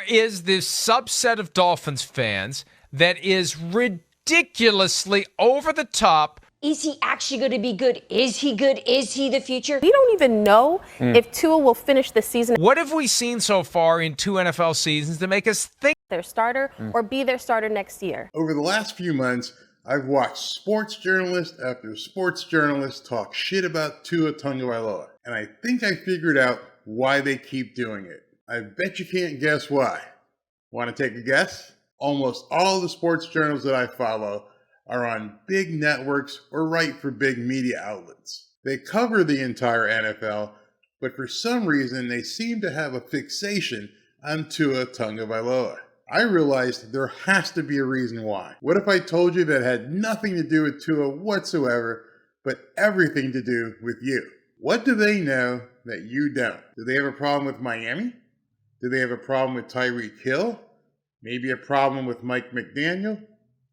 is this subset of Dolphins fans that is ridiculously over the top. Is he actually going to be good? Is he good? Is he the future? We don't even know if Tua will finish the season. What have we seen so far in 2 NFL seasons to make us think Their starter or be their starter next year. Over the last few months, I've watched sports journalist after sports journalist talk shit about Tua Tagovailoa, and I think I figured out why they keep doing it. I bet you can't guess why. Want to take a guess? Almost all the sports journals that I follow are on big networks or write for big media outlets. They cover the entire NFL, but for some reason they seem to have a fixation on Tua Tagovailoa. I realized there has to be a reason why. What if I told you that had nothing to do with Tua whatsoever, but everything to do with you? What do they know that you don't? Do they have a problem with Miami? Do they have a problem with Tyreek Hill? Maybe a problem with Mike McDaniel?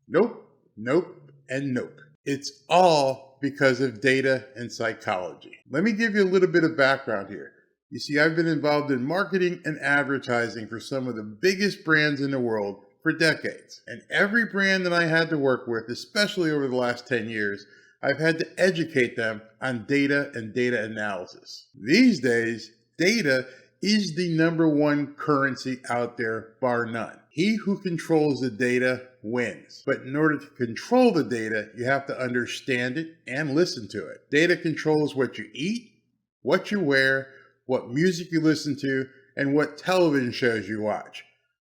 Nope. Nope, and nope. It's all because of data and psychology. Let me give you a little bit of background here. You see, I've been involved in marketing and advertising for some of the biggest brands in the world for decades. And every brand that I had to work with, especially over the last 10 years, I've had to educate them on data and data analysis. These days, data is the number one currency out there, bar none. He who controls the data wins. But in order to control the data, you have to understand it and listen to it. Data controls what you eat, what you wear, what music you listen to, and what television shows you watch.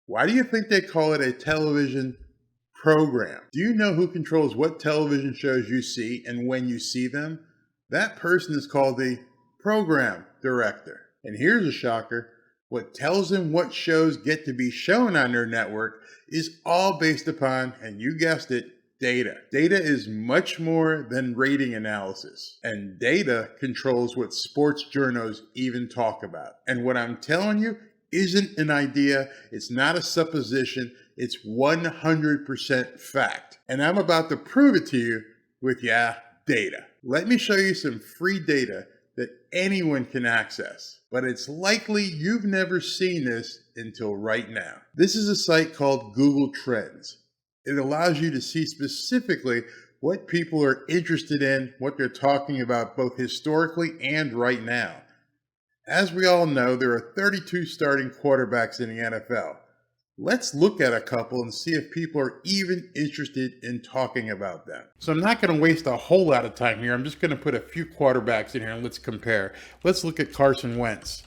Why do you think they call it a television program? Do you know who controls what television shows you see and when you see them? That person is called the program director. And here's a shocker. What tells them what shows get to be shown on their network is all based upon, and you guessed it, data. Data is much more than rating analysis. And data controls what sports journals even talk about. And what I'm telling you isn't an idea. It's not a supposition. It's 100% fact. And I'm about to prove it to you with, data. Let me show you some free data that anyone can access. But it's likely you've never seen this until right now. This is a site called Google Trends. It allows you to see specifically what people are interested in, what they're talking about both historically and right now. As we all know, there are 32 starting quarterbacks in the NFL. Let's look at a couple and see if people are even interested in talking about them. So I'm not going to waste a whole lot of time here. I'm just going to put a few quarterbacks in here and let's compare. Let's look at Carson Wentz.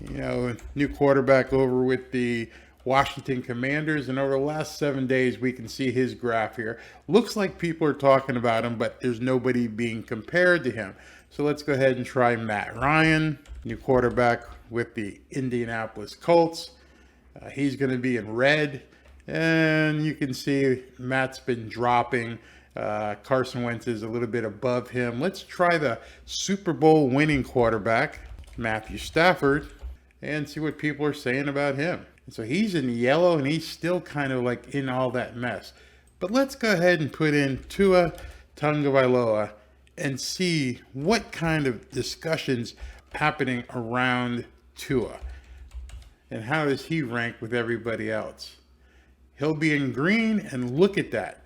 New quarterback over with the Washington Commanders, and over the last 7 days we can see his graph here. Looks like people are talking about him, but there's nobody being compared to him. So let's go ahead and try Matt Ryan, new quarterback with the Indianapolis Colts. He's going to be in red, and you can see Matt's been dropping. Carson Wentz is a little bit above him. Let's try the Super Bowl winning quarterback, Matthew Stafford, and see what people are saying about him. And so he's in yellow, and he's still kind of like in all that mess. But let's go ahead and put in Tua Tagovailoa and see what kind of discussions happening around Tua. And how does he rank with everybody else? He'll be in green, and look at that.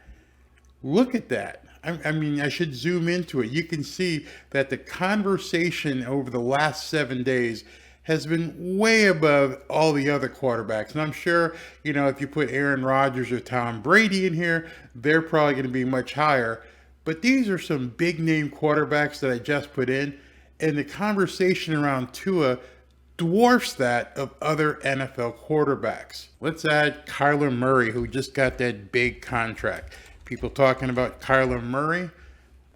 Look at that. I mean, I should zoom into it. You can see that the conversation over the last 7 days has been way above all the other quarterbacks. And I'm sure, if you put Aaron Rodgers or Tom Brady in here, they're probably going to be much higher. But these are some big name quarterbacks that I just put in. And the conversation around Tua dwarfs that of other NFL quarterbacks. Let's add Kyler Murray, who just got that big contract. People talking about Kyler Murray,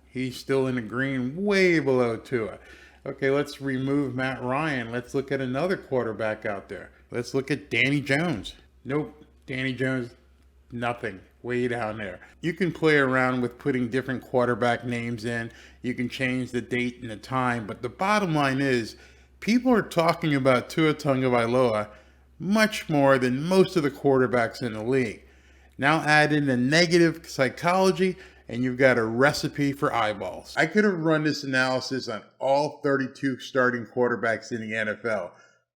he's still in the green, way below Tua. Okay, let's remove Matt Ryan. Let's look at another quarterback out there. Let's look at Danny Jones. Nope, Danny Jones, nothing, way down there. You can play around with putting different quarterback names in. You can change the date and the time, but the bottom line is, people are talking about Tua Tagovailoa much more than most of the quarterbacks in the league. Now add in the negative psychology, and you've got a recipe for eyeballs. I could have run this analysis on all 32 starting quarterbacks in the NFL,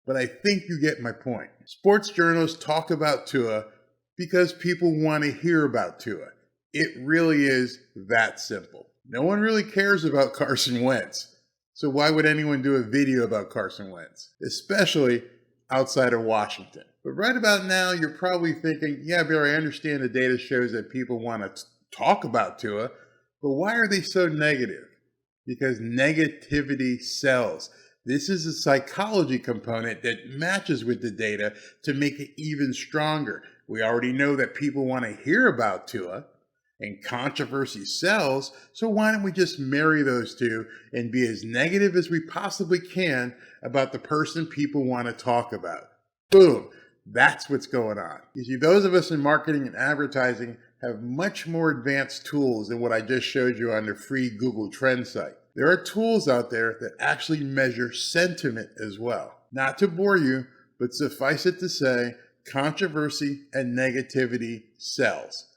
but I think you get my point. Sports journalists talk about Tua because people want to hear about Tua. It really is that simple. No one really cares about Carson Wentz. So why would anyone do a video about Carson Wentz? Especially outside of Washington. But right about now, you're probably thinking, yeah, Barry, I understand the data shows that people want to talk about Tua, but why are they so negative? Because negativity sells. This is a psychology component that matches with the data to make it even stronger. We already know that people want to hear about Tua, and controversy sells, so why don't we just marry those two and be as negative as we possibly can about the person people want to talk about? Boom. That's what's going on. You see, those of us in marketing and advertising have much more advanced tools than what I just showed you on the free Google Trends site. There are tools out there that actually measure sentiment as well. Not to bore you, but suffice it to say, controversy and negativity sells.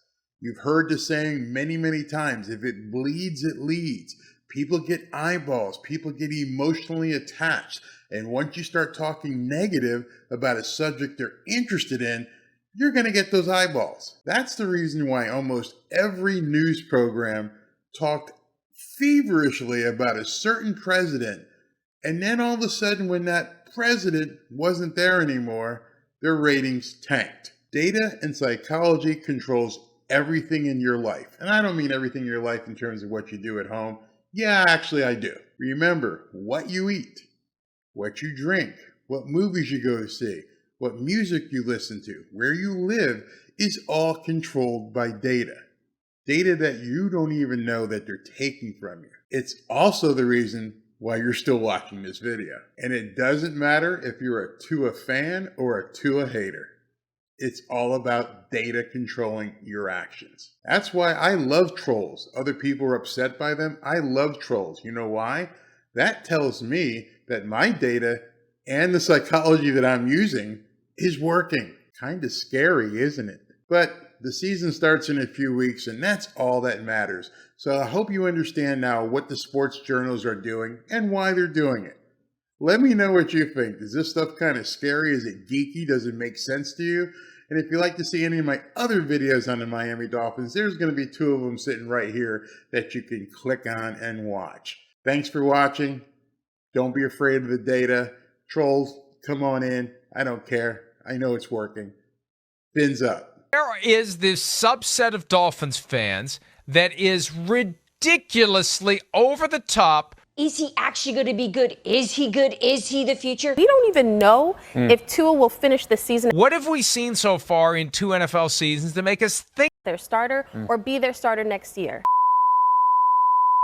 You've heard the saying many, many times, if it bleeds, it leads. People get eyeballs, people get emotionally attached. And once you start talking negative about a subject they're interested in, you're going to get those eyeballs. That's the reason why almost every news program talked feverishly about a certain president. And then all of a sudden, when that president wasn't there anymore, their ratings tanked. Data and psychology controls everything in your life. And I don't mean everything in your life in terms of what you do at home. Yeah, actually I do. Remember, what you eat, what you drink, what movies you go to see, what music you listen to, where you live is all controlled by data. Data that you don't even know that they're taking from you. It's also the reason why you're still watching this video. And it doesn't matter if you're a Tua fan or a Tua hater. It's all about data controlling your actions. That's why I love trolls. Other people are upset by them. I love trolls. You know why? That tells me that my data and the psychology that I'm using is working. Kind of scary, isn't it? But the season starts in a few weeks, and that's all that matters. So I hope you understand now what the sports journals are doing and why they're doing it. Let me know what you think. Is this stuff kind of scary? Is it geeky? Does it make sense to you? And if you'd like to see any of my other videos on the Miami Dolphins, there's going to be 2 of them sitting right here that you can click on and watch. Thanks for watching. Don't be afraid of the data. Trolls, come on in. I don't care. I know it's working. Fins up. There is this subset of Dolphins fans that is ridiculously over the top. Is he actually going to be good? Is he good? Is he the future? We don't even know if Tua will finish the season What have we seen so far in 2 NFL seasons to make us think their starter or be their starter next year.